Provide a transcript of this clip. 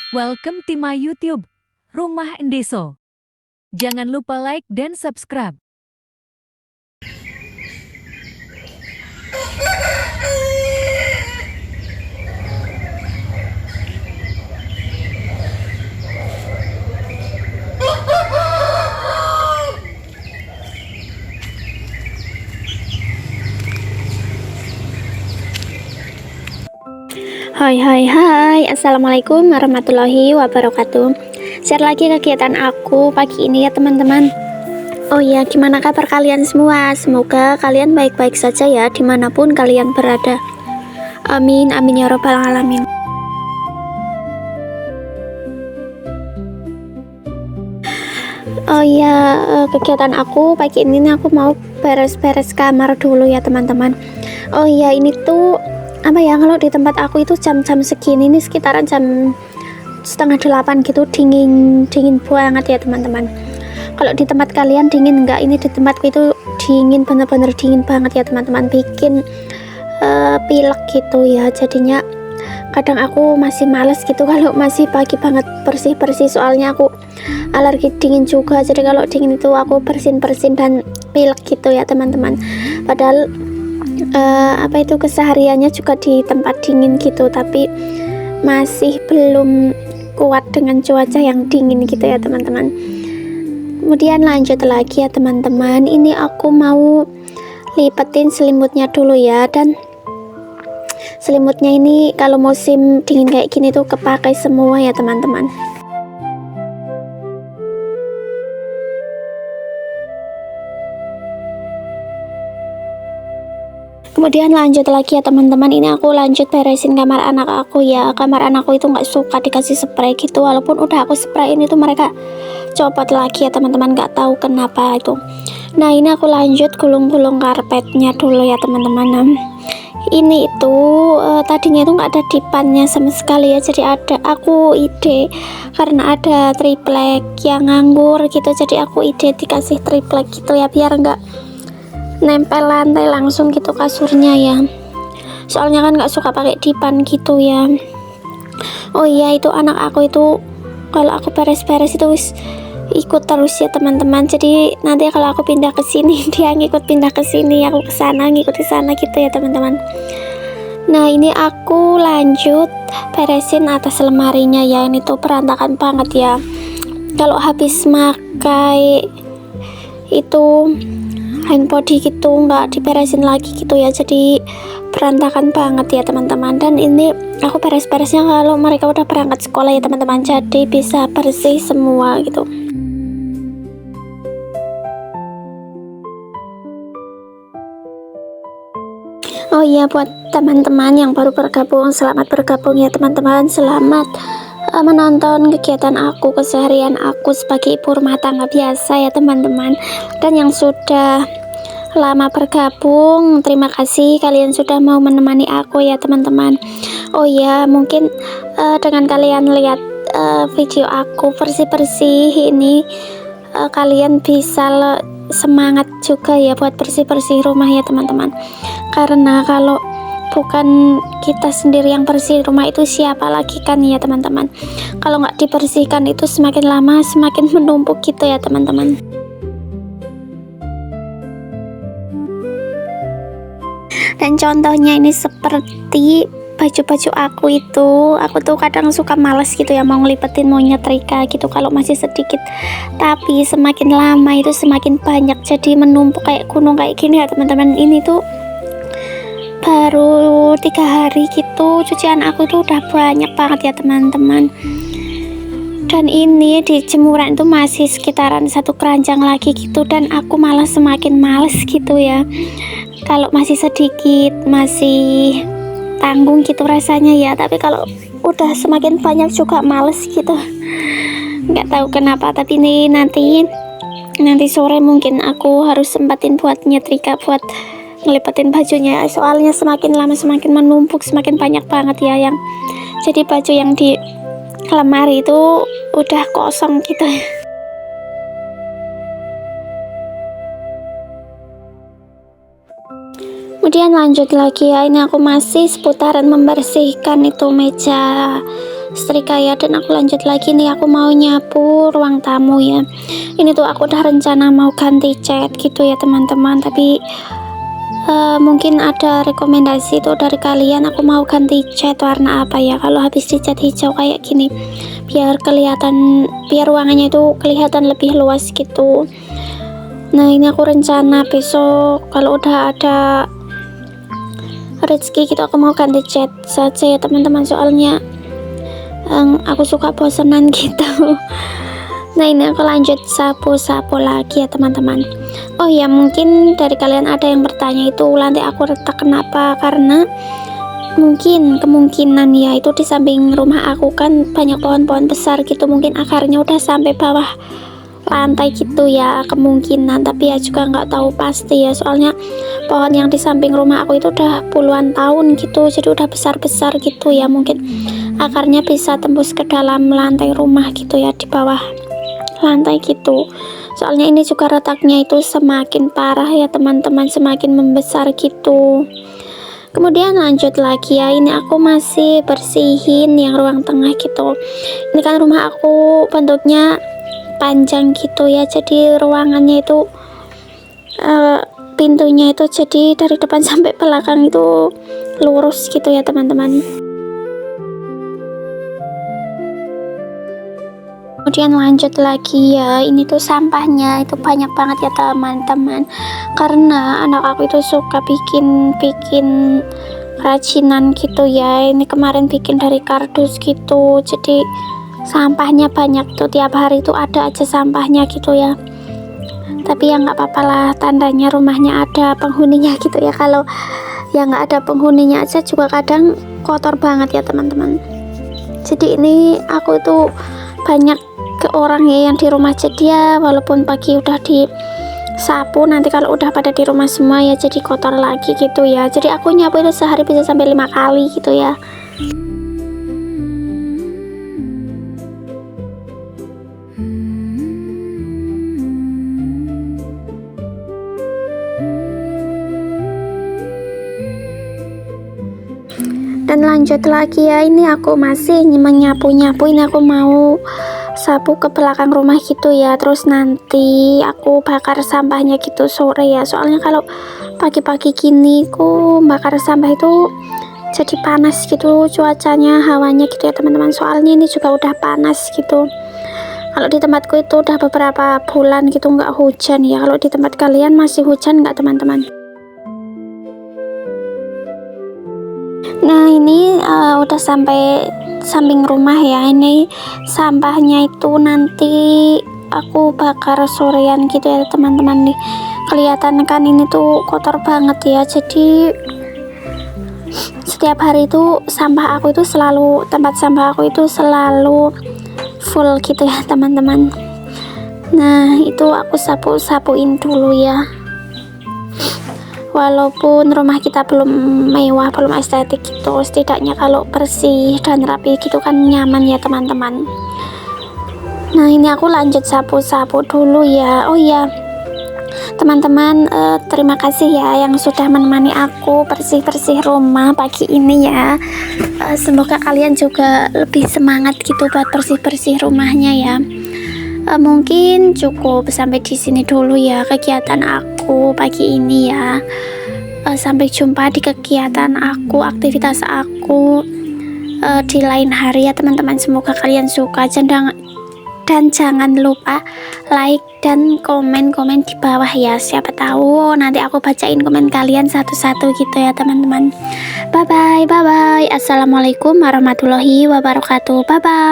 Welcome to my YouTube, Rumah Endeso. Jangan lupa like dan subscribe. Hai hai hai, assalamualaikum warahmatullahi wabarakatuh. Share lagi kegiatan aku pagi ini ya teman-teman. Oh ya, gimana kabar kalian semua? Semoga kalian baik-baik saja ya dimanapun kalian berada. Amin amin ya robbal alamin. Oh ya, kegiatan aku pagi ini nih aku mau beres-beres kamar dulu ya teman-teman. Oh ya, ini tuh apa ya, kalau di tempat aku itu jam-jam segini nih sekitaran jam setengah 8 gitu, dingin banget ya teman-teman. Kalau di tempat kalian dingin enggak? Ini di tempatku itu dingin, bener-bener dingin banget ya teman-teman, bikin pilek gitu ya. Jadinya kadang aku masih males gitu kalau masih pagi banget bersih-bersih, soalnya aku alergi dingin juga. Jadi kalau dingin itu aku bersin-bersin dan pilek gitu ya teman-teman. Padahal apa itu kesehariannya juga di tempat dingin gitu, tapi masih belum kuat dengan cuaca yang dingin gitu ya teman-teman. Kemudian lanjut lagi ya teman-teman, ini aku mau lipetin selimutnya dulu ya. Dan selimutnya ini kalau musim dingin kayak gini tuh kepakai semua ya teman-teman. Kemudian lanjut lagi ya teman-teman, ini aku lanjut beresin kamar anak aku ya. Kamar anakku itu nggak suka dikasih spray gitu, walaupun udah aku sprayin itu mereka copot lagi ya teman-teman, nggak tahu kenapa itu. Nah ini aku lanjut gulung-gulung karpetnya dulu ya teman-teman. Ini itu tadinya itu nggak ada dipannya sama sekali ya, jadi aku ide karena ada triplek yang nganggur gitu, jadi aku ide dikasih triplek gitu ya, biar nggak nempel lantai langsung gitu kasurnya ya, soalnya kan nggak suka pakai dipan gitu ya. Oh iya, itu anak aku itu kalau aku beres-beres itu ikut terus ya teman-teman, jadi nanti kalau aku pindah ke sini dia ngikut pindah ke sini, aku ke sana ngikut ke sana gitu ya teman-teman. Nah ini aku lanjut beresin atas lemarinya ya, ini tuh berantakan banget ya. Kalau habis pakai itu hand body gitu nggak diberesin lagi gitu ya, jadi berantakan banget ya teman-teman. Dan ini aku beres-beresnya kalau mereka udah berangkat sekolah ya teman-teman, jadi bisa bersih semua gitu. Oh iya, buat teman-teman yang baru bergabung, selamat bergabung ya teman-teman. Selamat menonton kegiatan aku, keseharian aku sebagai ibu rumah tangga biasa ya teman-teman. Dan yang sudah lama bergabung, terima kasih kalian sudah mau menemani aku ya teman-teman. Oh ya, mungkin dengan kalian lihat video aku bersih-bersih ini, kalian bisa semangat juga ya buat bersih-bersih rumah ya teman-teman. Karena kalau bukan kita sendiri yang bersih rumah itu siapa lagi kan ya teman-teman. Kalau nggak dibersihkan itu semakin lama semakin menumpuk gitu ya teman-teman. Dan contohnya ini seperti baju-baju aku tuh kadang suka males gitu ya mau ngelipetin, mau nyetrika gitu kalau masih sedikit, tapi semakin lama itu semakin banyak, jadi menumpuk kayak gunung kayak gini ya teman-teman. Ini tuh baru 3 hari gitu cucian aku tuh udah banyak banget ya teman-teman. Dan ini di jemuran itu masih sekitaran 1 keranjang lagi gitu, dan aku malah semakin males gitu ya. Kalau masih sedikit masih tanggung gitu rasanya ya, tapi kalau udah semakin banyak juga males gitu, nggak tahu kenapa. Tapi ini nanti sore mungkin aku harus sempatin buat nyetrika, buat ngelipetin bajunya, soalnya semakin lama semakin menumpuk, semakin banyak banget ya yang jadi baju yang di lemari itu udah kosong gitu. Kemudian lanjut lagi ya, ini aku masih seputaran membersihkan itu meja setrika ya. Dan aku lanjut lagi nih, aku mau nyapu ruang tamu ya. Ini tuh aku udah rencana mau ganti cat gitu ya teman-teman, tapi mungkin ada rekomendasi tuh dari kalian, aku mau ganti cat warna apa ya. Kalau habis dicat hijau kayak gini, biar ruangannya itu kelihatan lebih luas gitu. Nah ini aku rencana besok kalau udah ada rezeki gitu, aku mau ganti cat saja ya teman-teman, soalnya aku suka bosenan gitu. Nah ini aku lanjut sapu-sapu lagi ya teman-teman. Oh ya, mungkin dari kalian ada yang bertanya itu lantai aku retak kenapa, karena kemungkinan ya itu di samping rumah aku kan banyak pohon-pohon besar gitu, mungkin akarnya udah sampai bawah lantai gitu ya, kemungkinan, tapi ya juga nggak tahu pasti ya, soalnya pohon yang di samping rumah aku itu udah puluhan tahun gitu, jadi udah besar-besar gitu ya, mungkin akarnya bisa tembus ke dalam lantai rumah gitu ya, di bawah lantai gitu. Soalnya ini juga retaknya itu semakin parah ya teman-teman, semakin membesar gitu. Kemudian lanjut lagi ya, ini aku masih bersihin yang ruang tengah gitu. Ini kan rumah aku bentuknya panjang gitu ya, jadi ruangannya itu pintunya itu jadi dari depan sampai belakang itu lurus gitu ya teman-teman. Kemudian lanjut lagi ya, ini tuh sampahnya itu banyak banget ya teman-teman, karena anak aku itu suka bikin kerajinan gitu ya. Ini kemarin bikin dari kardus gitu, jadi sampahnya banyak tuh, tiap hari itu ada aja sampahnya gitu ya. Tapi ya nggak apa-apa lah, tandanya rumahnya ada penghuninya gitu ya. Kalau ya nggak ada penghuninya aja juga kadang kotor banget ya teman-teman. Jadi ini aku itu banyak ke orang ya yang di rumah, jadi ya walaupun pagi udah disapu, nanti kalau udah pada di rumah semua ya jadi kotor lagi gitu ya. Jadi aku nyapu itu sehari bisa sampai 5 kali gitu ya. Dan lanjut lagi ya, ini aku masih menyapu-nyapu, ini aku mau sapu ke belakang rumah gitu ya, terus nanti aku bakar sampahnya gitu sore ya, soalnya kalau pagi-pagi gini ku bakar sampah itu jadi panas gitu cuacanya, hawanya gitu ya teman-teman, soalnya ini juga udah panas gitu. Kalau di tempatku itu udah beberapa bulan gitu nggak hujan ya. Kalau di tempat kalian masih hujan nggak teman-teman? Nah ini udah sampai samping rumah ya. Ini sampahnya itu nanti aku bakar sorean gitu ya teman-teman nih. Kelihatan kan ini tuh kotor banget ya. Jadi setiap hari itu tempat sampah aku itu selalu full gitu ya teman-teman. Nah itu aku sapuin dulu ya. Walaupun rumah kita belum mewah, belum estetik gitu, setidaknya kalau bersih dan rapi gitu kan nyaman ya teman-teman. Nah ini aku lanjut sapu-sapu dulu ya. Oh ya teman-teman, terima kasih ya yang sudah menemani aku bersih-bersih rumah pagi ini ya. Semoga kalian juga lebih semangat gitu buat bersih-bersih rumahnya ya. Mungkin cukup sampai di sini dulu ya kegiatan aku pagi ini ya. Sampai jumpa di kegiatan aku, aktivitas aku di lain hari ya teman-teman. Semoga kalian suka dan jangan lupa like dan komen di bawah ya. Siapa tahu nanti aku bacain komen kalian satu-satu gitu ya teman-teman. Bye bye. Assalamualaikum warahmatullahi wabarakatuh. Bye bye.